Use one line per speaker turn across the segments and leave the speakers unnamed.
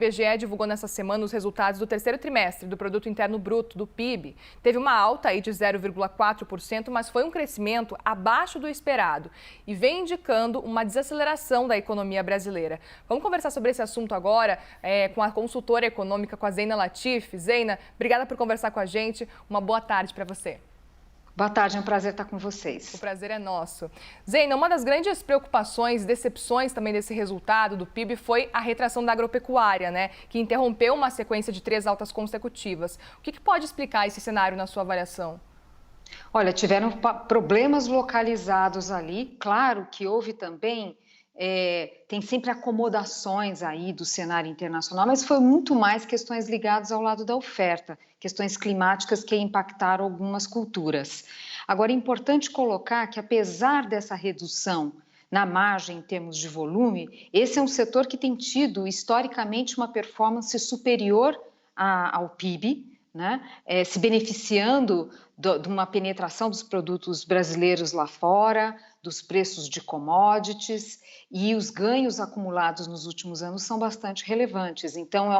O IBGE divulgou nessa semana os resultados do terceiro trimestre do Produto Interno Bruto, do PIB. Teve uma alta aí de 0,4%, mas foi um crescimento abaixo do esperado e vem indicando uma desaceleração da economia brasileira. Vamos conversar sobre esse assunto agora com a consultora econômica, com a Zeina Latif. Zeina, obrigada por conversar com a gente. Uma boa tarde para você.
Boa tarde, é um prazer estar com vocês.
O prazer é nosso. Zeina, uma das grandes preocupações, decepções também desse resultado do PIB foi a retração da agropecuária, né? Que interrompeu uma sequência de 3 altas consecutivas. O que pode explicar esse cenário na sua avaliação?
Olha, tiveram problemas localizados ali. Claro que houve também, tem sempre acomodações aí do cenário internacional, mas foi muito mais questões ligadas ao lado da oferta, questões climáticas que impactaram algumas culturas. Agora, é importante colocar que, apesar dessa redução na margem em termos de volume, esse é um setor que tem tido, historicamente, uma performance superior ao PIB, né? Se beneficiando de uma penetração dos produtos brasileiros lá fora, dos preços de commodities, e os ganhos acumulados nos últimos anos são bastante relevantes. Então,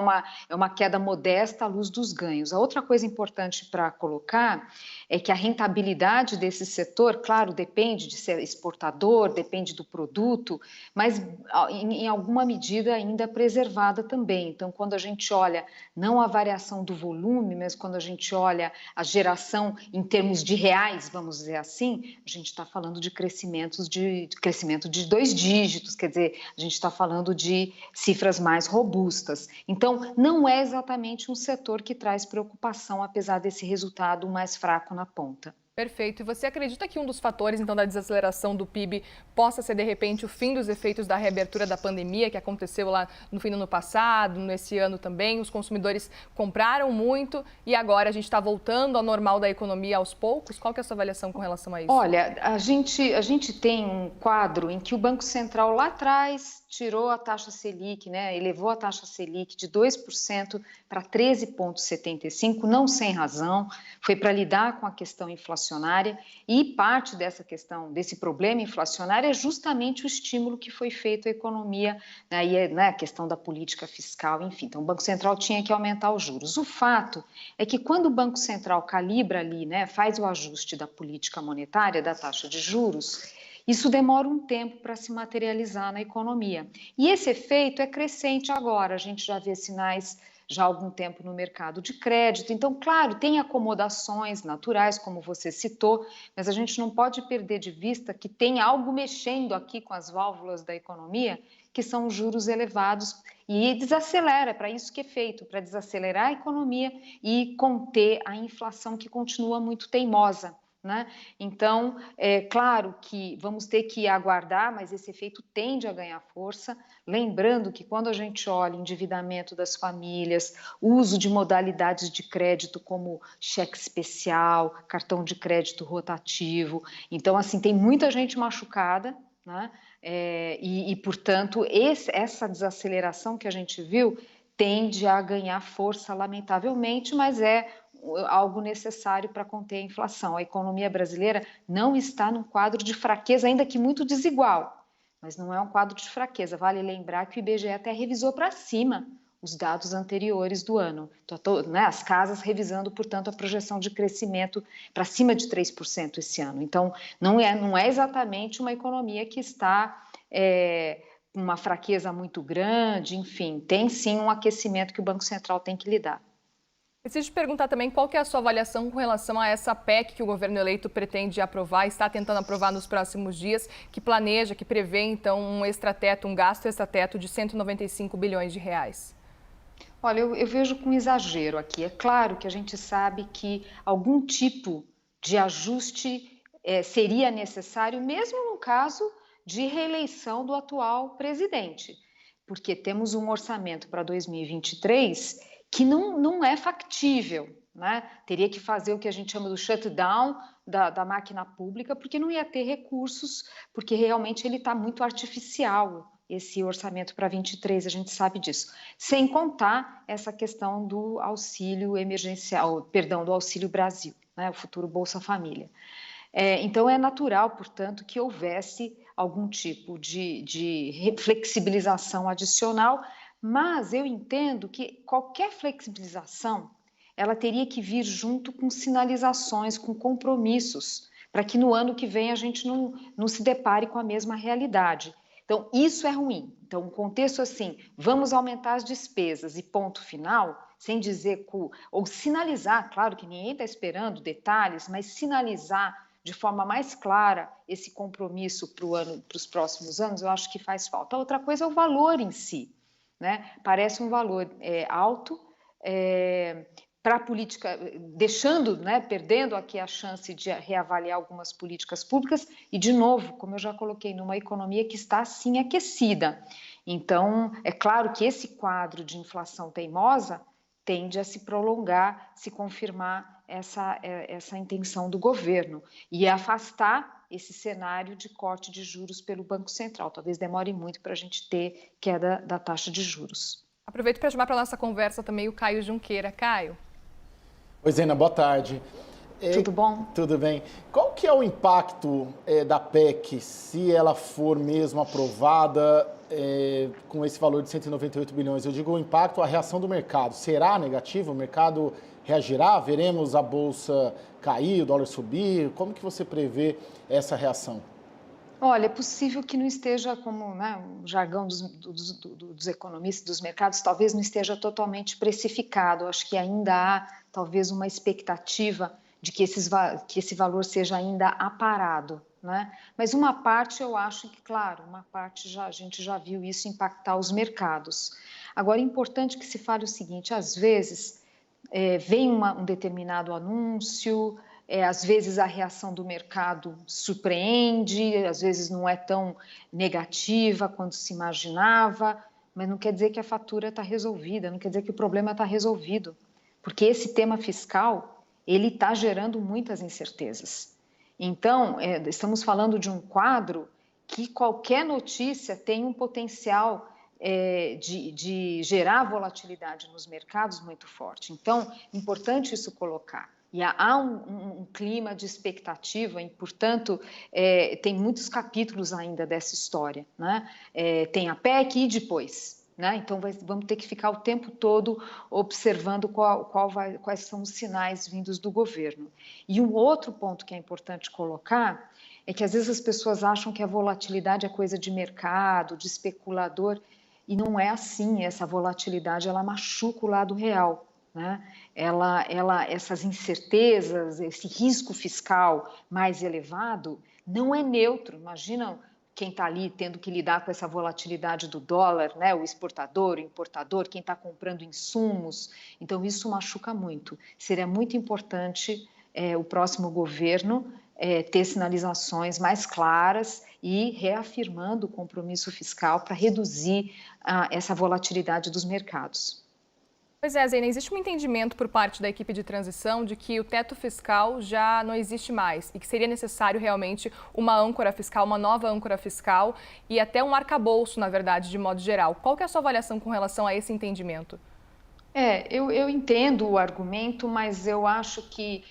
é uma queda modesta à luz dos ganhos. A outra coisa importante para colocar é que a rentabilidade desse setor, claro, depende de ser exportador, depende do produto, mas em alguma medida ainda preservada também. Então, quando a gente olha não a variação do volume, mas quando a gente olha a geração em termos de reais, vamos dizer assim, a gente está falando de crescimento de 2 dígitos, quer dizer, a gente está falando de cifras mais robustas. Então, não é exatamente um setor que traz preocupação, apesar desse resultado mais fraco na ponta.
Perfeito. E você acredita que um dos fatores, então, da desaceleração do PIB possa ser, de repente, o fim dos efeitos da reabertura da pandemia, que aconteceu lá no fim do ano passado, nesse ano também? Os consumidores compraram muito e agora a gente está voltando ao normal da economia aos poucos? Qual que é a sua avaliação com relação a isso?
Olha, a gente tem um quadro em que o Banco Central lá atrás tirou a taxa Selic, né, elevou a taxa Selic de 2% para 13,75%, não sem razão, foi para lidar com a questão inflacionária, e parte dessa questão, desse problema inflacionário é justamente o estímulo que foi feito à economia, né, e a questão da política fiscal, enfim. Então, o Banco Central tinha que aumentar os juros. O fato é que quando o Banco Central calibra ali, né, faz o ajuste da política monetária, da taxa de juros, isso demora um tempo para se materializar na economia. E esse efeito é crescente agora, a gente já vê sinais já há algum tempo no mercado de crédito. Então, claro, tem acomodações naturais, como você citou, mas a gente não pode perder de vista que tem algo mexendo aqui com as válvulas da economia, que são os juros elevados, e desacelera, é para isso que é feito, para desacelerar a economia e conter a inflação que continua muito teimosa, né? Então, é claro que vamos ter que aguardar, mas esse efeito tende a ganhar força. Lembrando que quando a gente olha o endividamento das famílias, o uso de modalidades de crédito como cheque especial, cartão de crédito rotativo, então, assim, tem muita gente machucada, né? Portanto, essa desaceleração que a gente viu tende a ganhar força, lamentavelmente, mas é algo necessário para conter a inflação. A economia brasileira não está num quadro de fraqueza, ainda que muito desigual, mas não é um quadro de fraqueza. Vale lembrar que o IBGE até revisou para cima os dados anteriores do ano. Então, né, as casas revisando, portanto, a projeção de crescimento para cima de 3% esse ano. Então, não é exatamente uma economia que está com uma fraqueza muito grande, enfim, tem sim um aquecimento que o Banco Central tem que lidar.
Preciso te perguntar também qual que é a sua avaliação com relação a essa PEC que o governo eleito pretende aprovar, está tentando aprovar nos próximos dias, que planeja, que prevê, então, um gasto extrateto de 195 bilhões de reais.
Olha, eu vejo com exagero aqui. É claro que a gente sabe que algum tipo de ajuste seria necessário, mesmo no caso de reeleição do atual presidente, porque temos um orçamento para 2023 que não é factível, né? Teria que fazer o que a gente chama do shutdown da máquina pública, porque não ia ter recursos, porque realmente ele está muito artificial, esse orçamento para 23, a gente sabe disso. Sem contar essa questão do auxílio emergencial, perdão, do Auxílio Brasil, né? O futuro Bolsa Família. Então, é natural, portanto, que houvesse algum tipo de flexibilização adicional, Mas eu entendo que qualquer flexibilização, ela teria que vir junto com sinalizações, com compromissos, para que no ano que vem a gente não se depare com a mesma realidade. Então, isso é ruim. Então, um contexto assim, vamos aumentar as despesas e ponto final, sem dizer, ou sinalizar, claro que ninguém está esperando detalhes, mas sinalizar de forma mais clara esse compromisso para os próximos anos, eu acho que faz falta. A outra coisa é o valor em si, né? Parece um valor alto, para a política, deixando, né, perdendo aqui a chance de reavaliar algumas políticas públicas e, de novo, como eu já coloquei, numa economia que está, sim, aquecida. Então, é claro que esse quadro de inflação teimosa tende a se prolongar, se confirmar essa intenção do governo e afastar esse cenário de corte de juros pelo Banco Central. Talvez demore muito para a gente ter queda da taxa de juros.
Aproveito para chamar para a nossa conversa também o Caio Junqueira. Caio.
Oi, Zena, boa tarde.
Tudo bom?
Tudo bem. Qual que é o impacto da PEC, se ela for mesmo aprovada com esse valor de 198 bilhões? Eu digo o impacto, a reação do mercado. Será negativo? O mercado reagirá? Veremos a Bolsa cair, o dólar subir? Como que você prevê essa reação?
Olha, é possível que não esteja, como, né, o jargão dos economistas, dos mercados, talvez não esteja totalmente precificado. Acho que ainda há, talvez, uma expectativa de que esse valor seja ainda aparado, né? Mas uma parte eu acho que, claro, uma parte a gente já viu isso impactar os mercados. Agora, é importante que se fale o seguinte, às vezes vem um determinado anúncio, às vezes a reação do mercado surpreende, às vezes não é tão negativa quanto se imaginava, mas não quer dizer que a fatura está resolvida, não quer dizer que o problema está resolvido, porque esse tema fiscal, ele está gerando muitas incertezas. Então, estamos falando de um quadro que qualquer notícia tem um potencial de gerar volatilidade nos mercados muito forte. Então, é importante isso colocar. E há um clima de expectativa e, portanto, tem muitos capítulos ainda dessa história, né? Tem a PEC e depois, né? Então, vamos ter que ficar o tempo todo observando quais são os sinais vindos do governo. E um outro ponto que é importante colocar é que, às vezes, as pessoas acham que a volatilidade é coisa de mercado, de especulador, e não é assim. Essa volatilidade, ela machuca o lado real, né? Essas incertezas, esse risco fiscal mais elevado, não é neutro. Imagina quem está ali tendo que lidar com essa volatilidade do dólar, né? O exportador, o importador, quem está comprando insumos. Então, isso machuca muito. Seria muito importante o próximo governo ter sinalizações mais claras e reafirmando o compromisso fiscal para reduzir essa volatilidade dos mercados.
Pois é, Zena, existe um entendimento por parte da equipe de transição de que o teto fiscal já não existe mais e que seria necessário realmente uma âncora fiscal, uma nova âncora fiscal e até um arcabouço, na verdade, de modo geral. Qual que é a sua avaliação com relação a esse entendimento?
Eu entendo o argumento, mas eu acho que,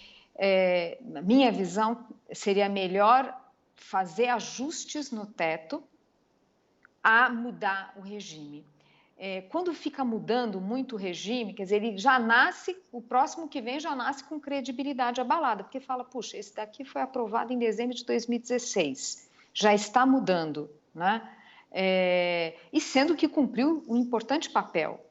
na minha visão, seria melhor fazer ajustes no teto a mudar o regime. Quando fica mudando muito o regime, quer dizer, ele já nasce, o próximo que vem já nasce com credibilidade abalada, porque fala, puxa, esse daqui foi aprovado em dezembro de 2016, já está mudando, né? E sendo que cumpriu um importante papel,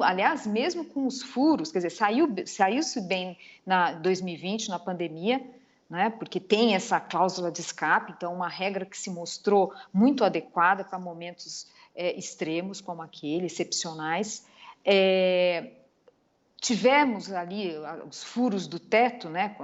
aliás, mesmo com os furos, quer dizer, saiu-se bem na 2020, na pandemia, né? Porque tem essa cláusula de escape, então uma regra que se mostrou muito adequada para momentos extremos como aquele, excepcionais. Tivemos ali os furos do teto, né,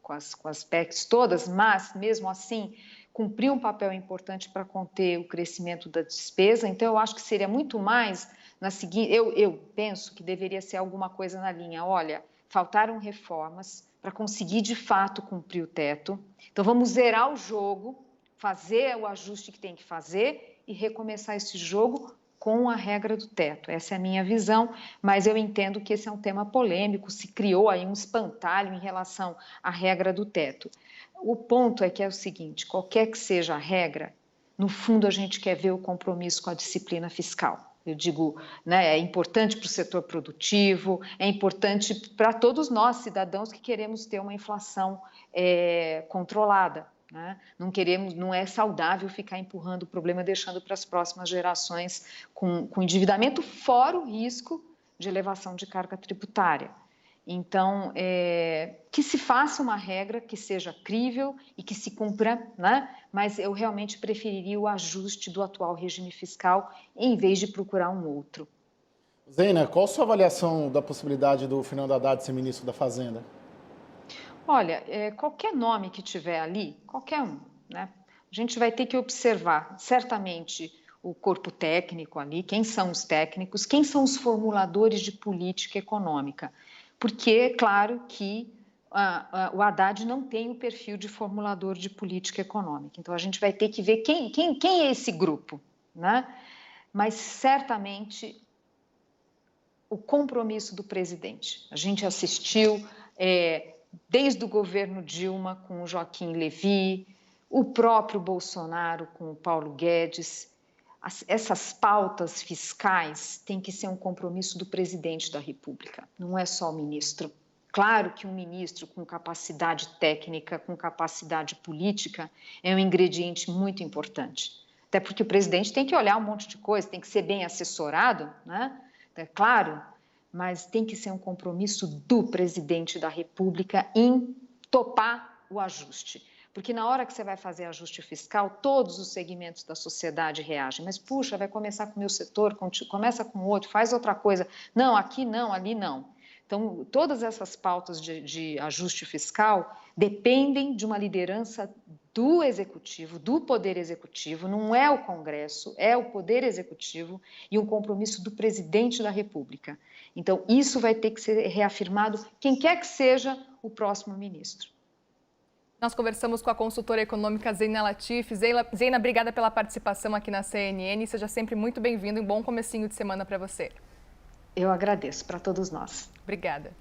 com as PECs todas, mas, mesmo assim, cumpriu um papel importante para conter o crescimento da despesa. Então, eu acho que seria muito mais na seguinte... Eu penso que deveria ser alguma coisa na linha, olha, faltaram reformas para conseguir, de fato, cumprir o teto. Então, vamos zerar o jogo, fazer o ajuste que tem que fazer e recomeçar esse jogo com a regra do teto. Essa é a minha visão, mas eu entendo que esse é um tema polêmico, se criou aí um espantalho em relação à regra do teto. O ponto é que é o seguinte, qualquer que seja a regra, no fundo a gente quer ver o compromisso com a disciplina fiscal. Eu digo, né, é importante para o setor produtivo, é importante para todos nós, cidadãos, que queremos ter uma inflação controlada. Né? Não é saudável ficar empurrando o problema, deixando para as próximas gerações com endividamento, fora o risco de elevação de carga tributária. Então, que se faça uma regra que seja crível e que se cumpra, né? Mas eu realmente preferiria o ajuste do atual regime fiscal em vez de procurar um outro.
Zeina, qual a sua avaliação da possibilidade do Fernando Haddad ser ministro da Fazenda?
Olha, qualquer nome que tiver ali, qualquer um, né? A gente vai ter que observar, certamente, o corpo técnico ali, quem são os técnicos, quem são os formuladores de política econômica. Porque é claro que o Haddad não tem o perfil de formulador de política econômica. Então, a gente vai ter que ver quem é esse grupo, né? Mas, certamente, o compromisso do presidente. A gente assistiu, desde o governo Dilma com o Joaquim Levy, o próprio Bolsonaro com o Paulo Guedes. Essas pautas fiscais têm que ser um compromisso do presidente da República, não é só o ministro. Claro que um ministro com capacidade técnica, com capacidade política, é um ingrediente muito importante. Até porque o presidente tem que olhar um monte de coisa, tem que ser bem assessorado, né? É claro, mas tem que ser um compromisso do presidente da República em topar o ajuste. Porque na hora que você vai fazer ajuste fiscal, todos os segmentos da sociedade reagem. Mas, puxa, vai começar com o meu setor, começa com o outro, faz outra coisa. Não, aqui não, ali não. Então, todas essas pautas de ajuste fiscal dependem de uma liderança do Executivo, do Poder Executivo, não é o Congresso, é o Poder Executivo e um compromisso do Presidente da República. Então, isso vai ter que ser reafirmado, quem quer que seja o próximo ministro.
Nós conversamos com a consultora econômica Zeina Latif. Zeina, obrigada pela participação aqui na CNN. Seja sempre muito bem-vindo e um bom comecinho de semana para você.
Eu agradeço, para todos nós.
Obrigada.